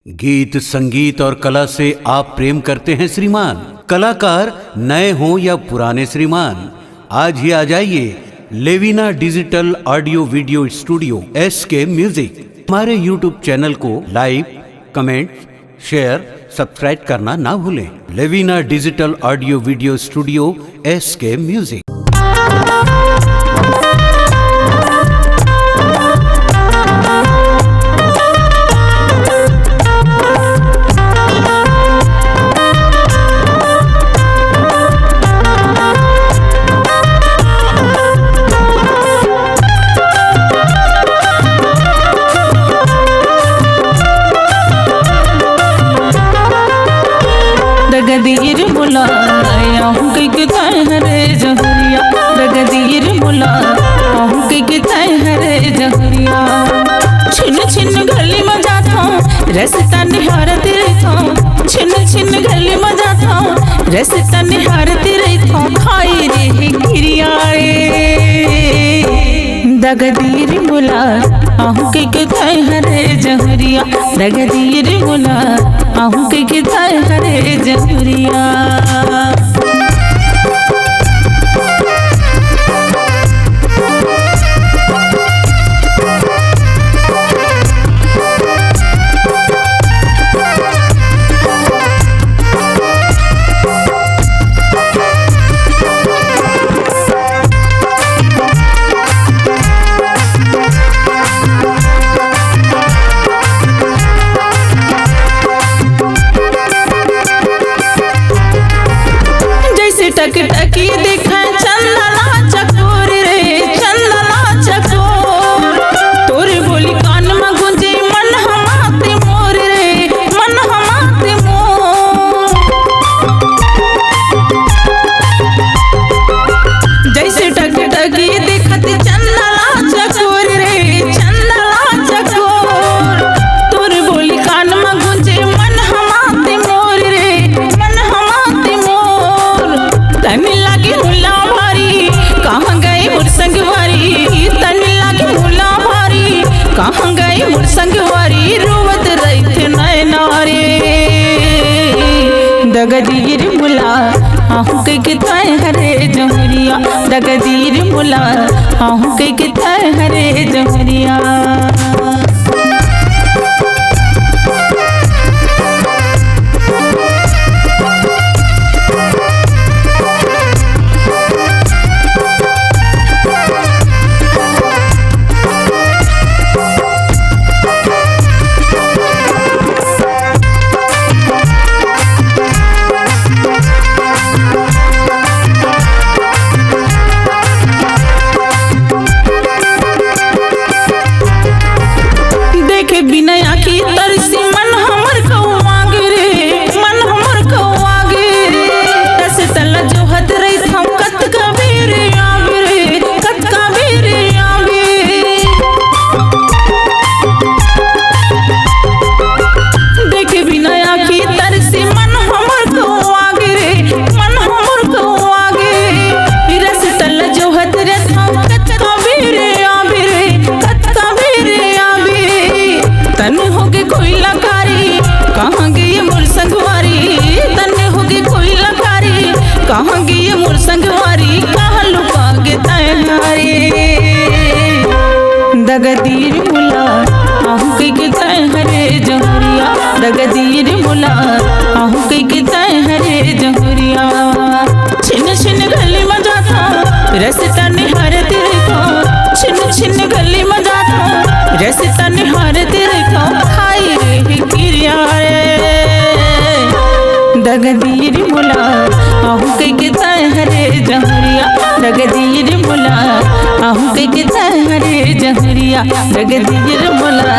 गीत, संगीत और कला से आप प्रेम करते हैं श्रीमान। कलाकार नए हों या पुराने श्रीमान, आज ही आ जाइए Levina digital audio video studio SK music. हमारे YouTube चैनल को लाइक, कमेंट, शेयर, सब्सक्राइब करना ना भूलें। Levina digital audio video studio SK music. दगदीर बुलाया हूँ के ताए हरे जहरिया, दगदीर बुलाया हूँ के ताए हरे जहरिया। छिन छिन गली में जाता हूँ, रास्ता निहारती रहता हूँ। छिन छिन गली में जाता हूँ, रास्ता निहारती रहता हूँ। खाई रे गिरिया रे, दगदीर बुलाया हूँ के ताए हरे जहरिया, दगदीर बुलाया हूँ के ताए हरे जहरिया। टकटकी देखा चंदना चकोर रे, चंदना चकोर। तोरे बोली कान में गुंजे मन हमाते मोर रे, मन हमाते मोर। जैसे टकटकी देखत चंदना चकोर रे, चंदना चकोर। तोरे बोली कान में गुंजे मन हमाते मोर रे, मन हमाते मोर। तनी लागी मुला भारी, कहाँ गई मोर संगवारी। तनी लागी मुला भारी, कहाँ गई मोर संगवारी। रोवत रही नैना रे, दगदीर बुला आहू के ताए हरे जहरिया, दगदीर बुला आहू के ताए हरे जहरिया। बिना आखी तरसी मन हमर कौवाग रे, मन हमर कौवाग रे। दस तल जो हद रही हम कत कबीर आवे रे, कत कबीर आवे। देखे बिना आखी तरसी मन हमर कौवाग रे, मन हमर कौवाग रे। दस तल जो हद रही हम कत कबीर आवे रे, कत कबीर आवे। तन होगी कोई लकारी, कहाँ गई मोर संगवारी। तन होगी कोई लकारी, कहाँ गई मोर संगवारी। कहाँ लुका गे ताए हरे, दगदीर बुला आहू के ताए हरे जहरिया, दगदीर बुला आहू के ताए हरे जहरिया। छिन छिन गली में जाता हूँ, रास्ता निहारती रहता हूँ। छिन छिन गली में जाता हूँ, रास्ता निहारती रहता हूँ। खाई रे गिरिया रे, दगदीर बुला आहू के ताए हरे जहरिया, दगदीर बुला आहू के ताए हरे जहरिया, दगदीर बुला